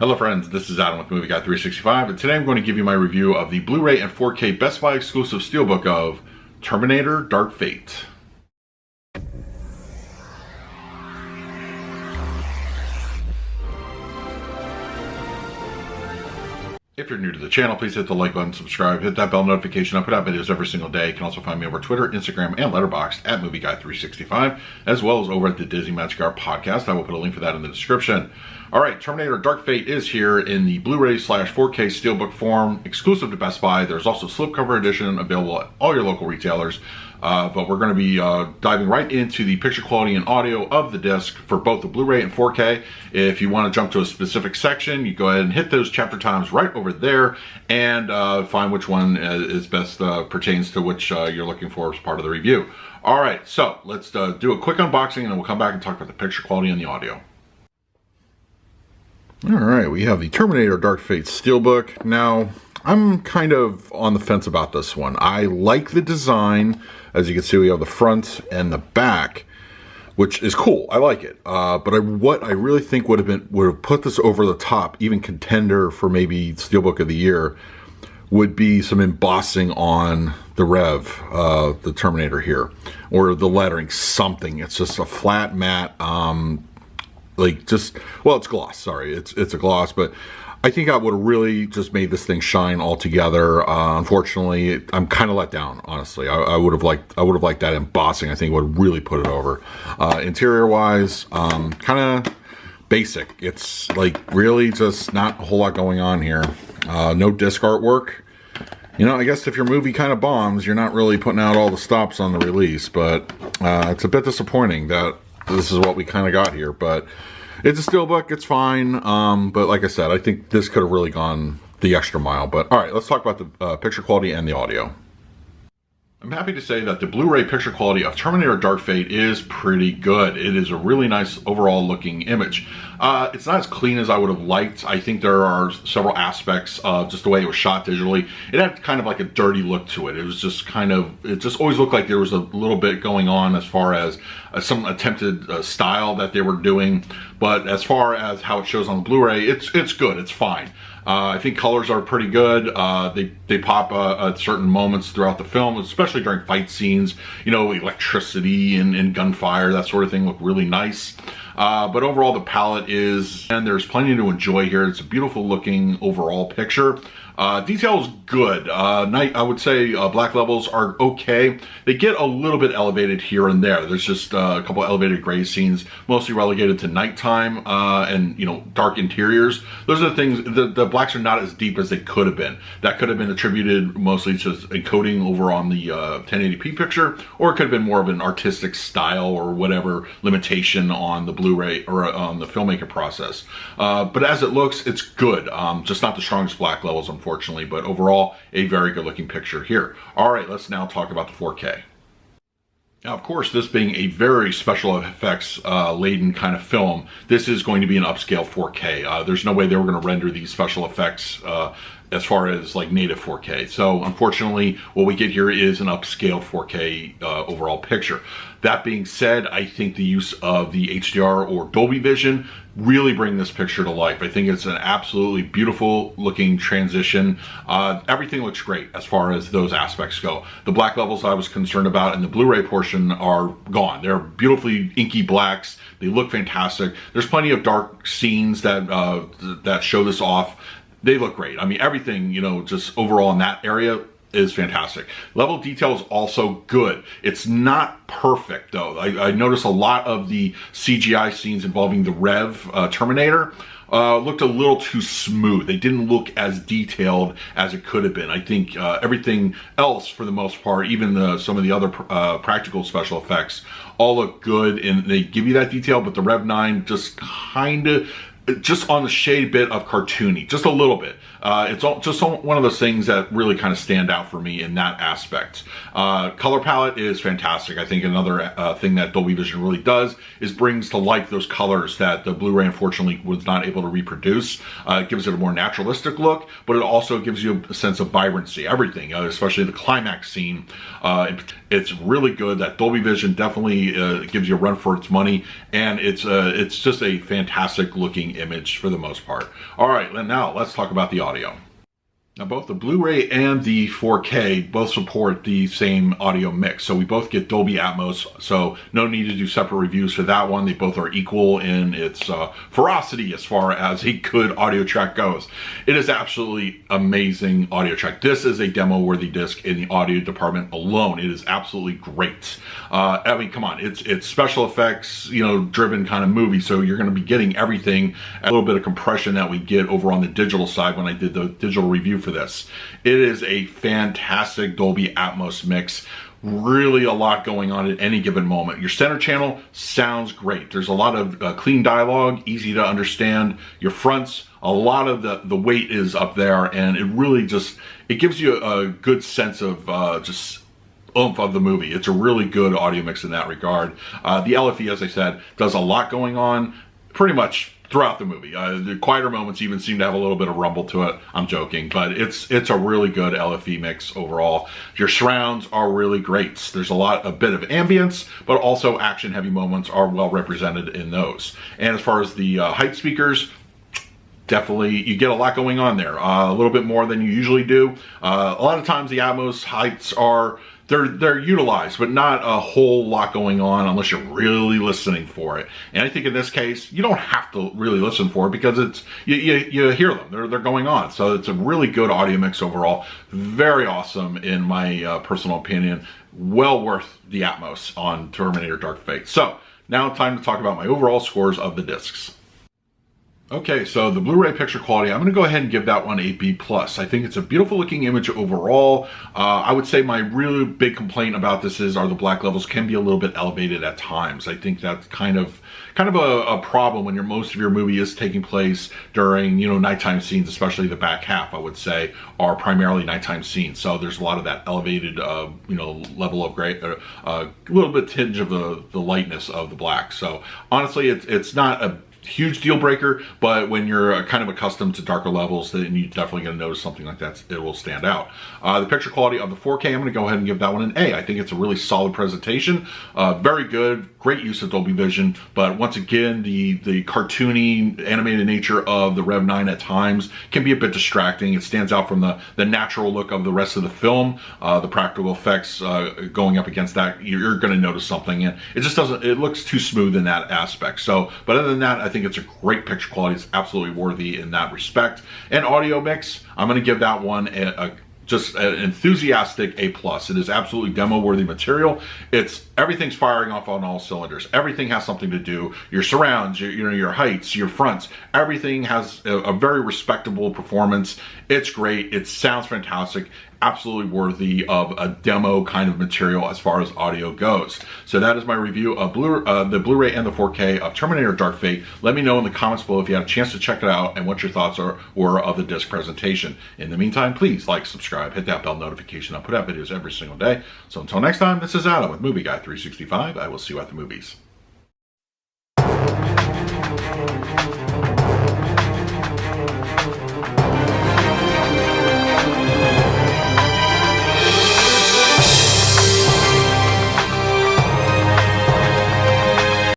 Hello friends, this is Adam with Movie Guy 365, and today I'm going to give you my review of the Blu Ray and 4K Best Buy exclusive Steelbook of Terminator Dark Fate. If you're new to the channel, please hit the like button, subscribe, hit that bell notification. I put out videos every single day. You can also find me over Twitter, Instagram, and Letterboxd at Movie Guy 365, as well as over at the Disney Magic Hour podcast. I will put a link for that in the description. All right, Terminator Dark Fate is here in the Blu-ray / 4K Steelbook form, exclusive to Best Buy. There's also slipcover edition available at all your local retailers. But we're going to be diving right into the picture quality and audio of the disc for both the Blu-ray and 4K. If you want to jump to a specific section, you go ahead and hit those chapter times right over there and find which one is best pertains to which you're looking for as part of the review. All right, so let's do a quick unboxing and then we'll come back and talk about the picture quality and the audio. All right, we have the Terminator Dark Fate Steelbook. Now, I'm kind of on the fence about this one. I like the design. As you can see, we have the front and the back, which is cool. I like it. But what I really think would have put this over the top, even contender for maybe Steelbook of the Year, would be some embossing on the the Terminator here, or the lettering, something. It's just a flat matte, well, it's gloss. Sorry, it's a gloss, but I think I would have really just made this thing shine altogether. Unfortunately, I'm kind of let down, honestly. I would have liked that embossing. I think would really put it over. Interior wise, kind of basic. It's like really just not a whole lot going on here. No disc artwork. You know, I guess if your movie kind of bombs, you're not really putting out all the stops on the release, but it's a bit disappointing that this is what we kind of got here. But it's a Steelbook, it's fine, but like I said, I think this could have really gone the extra mile. But all right, let's talk about the picture quality and the audio. I'm happy to say that the Blu-ray picture quality of Terminator Dark Fate is pretty good. It is a really nice overall looking image. It's not as clean as I would have liked. I think there are several aspects of just the way it was shot digitally. It had kind of like a dirty look to it. It was just it just always looked like there was a little bit going on as far as some attempted style that they were doing. But as far as how it shows on the Blu-ray, it's good, it's fine. I think colors are pretty good. They pop at certain moments throughout the film, especially during fight scenes. You know, electricity and gunfire, that sort of thing look really nice. But overall, the palette and there's plenty to enjoy here. It's a beautiful looking overall picture. Detail is good. I would say black levels are okay. They get a little bit elevated here and there. There's just a couple elevated gray scenes, mostly relegated to nighttime and, you know, dark interiors. Those are the things, the blacks are not as deep as they could have been. That could have been attributed mostly to encoding over on the 1080p picture, or it could have been more of an artistic style or whatever limitation on the Blu-ray or on the filmmaking process. But as it looks, it's good. Just not the strongest black levels, unfortunately, but overall, a very good looking picture here. All right, let's now talk about the 4K. Now, of course, this being a very special effects laden kind of film, this is going to be an upscale 4K. There's no way they were going to render these special effects as far as like native 4K. So unfortunately, what we get here is an upscale 4K overall picture. That being said, I think the use of the HDR or Dolby Vision really bring this picture to life. I think it's an absolutely beautiful looking transition. Everything looks great as far as those aspects go. The black levels I was concerned about in the Blu-ray portion are gone. They're beautifully inky blacks. They look fantastic. There's plenty of dark scenes that show this off. They look great. I mean, everything, you know, just overall in that area is fantastic. Level of detail is also good. It's not perfect though. I noticed a lot of the CGI scenes involving the Terminator looked a little too smooth. They didn't look as detailed as it could have been. I think everything else, for the most part, even some of the other practical special effects, all look good and they give you that detail, but the Rev 9 just kind of just on the shade bit of cartoony, just a little bit. It's just one of those things that really kind of stand out for me in that aspect. Color palette is fantastic. I think another thing that Dolby Vision really does is brings to life those colors that the Blu-ray unfortunately was not able to reproduce. It gives it a more naturalistic look, but it also gives you a sense of vibrancy. Everything, especially the climax scene, it's really good. That Dolby Vision definitely gives you a run for its money, and it's just a fantastic looking looking image for the most part. All right, now let's talk about the audio. Now, both the Blu Ray and the 4K both support the same audio mix. So we both get Dolby Atmos, so no need to do separate reviews for that one. They both are equal in its ferocity as far as a good audio track goes. It is absolutely amazing audio track. This is a demo-worthy disc in the audio department alone. It is absolutely great. I mean, come on, it's special effects, you know, driven kind of movie, so you're going to be getting everything, a little bit of compression that we get over on the digital side when I did the digital review for this. It is a fantastic Dolby Atmos mix. Really a lot going on at any given moment. Your center channel sounds great. There's a lot of clean dialogue, easy to understand. Your fronts, a lot of the weight is up there, and it really just, it gives you a good sense of just oomph of the movie. It's a really good audio mix in that regard. The LFE, as I said, does a lot going on pretty much throughout the movie. The quieter moments even seem to have a little bit of rumble to it. I'm joking, but it's a really good LFE mix overall. Your surrounds are really great. There's a bit of ambience, but also action-heavy moments are well represented in those. And as far as the height speakers, definitely you get a lot going on there. A little bit more than you usually do. A lot of times the Atmos heights are they're utilized, but not a whole lot going on unless you're really listening for it. And I think in this case, you don't have to really listen for it because it's you hear them. They're going on. So it's a really good audio mix overall. Very awesome in my personal opinion. Well worth the Atmos on Terminator Dark Fate. So now time to talk about my overall scores of the discs. Okay, so the Blu-ray picture quality, I'm going to go ahead and give that one a B+. I think it's a beautiful looking image overall. I would say my really big complaint about this are the black levels can be a little bit elevated at times. I think that's kind of a problem when most of your movie is taking place during, you know, nighttime scenes, especially the back half, I would say, are primarily nighttime scenes. So there's a lot of that elevated, you know, level of gray, a little bit tinge of the lightness of the black. So honestly, it's not a huge deal breaker, but when you're kind of accustomed to darker levels, then you're definitely going to notice something like that. It will stand out. The picture quality of the 4K, I'm going to go ahead and give that one an A. I think it's a really solid presentation. Very good, great use of Dolby Vision, but once again, the cartoony, animated nature of the Rev 9 at times can be a bit distracting. It stands out from the natural look of the rest of the film. The practical effects going up against that, you're going to notice something, and it just doesn't, it looks too smooth in that aspect. So, but other than that, I think it's a great picture quality. It's absolutely worthy in that respect. And audio mix, I'm going to give that one just an enthusiastic A+. It is absolutely demo-worthy material. Everything's firing off on all cylinders. Everything has something to do. Your surrounds, your heights, your fronts, everything has a very respectable performance. It's great. It sounds fantastic. Absolutely worthy of a demo kind of material as far as audio goes. So that is my review of the Blu-ray and the 4K of Terminator Dark Fate. Let me know in the comments below if you had a chance to check it out and what your thoughts were of the disc presentation. In the meantime, please like, subscribe, hit that bell notification. I put out videos every single day. So until next time, this is Adam with Movie Guy 365. I will see you at the movies.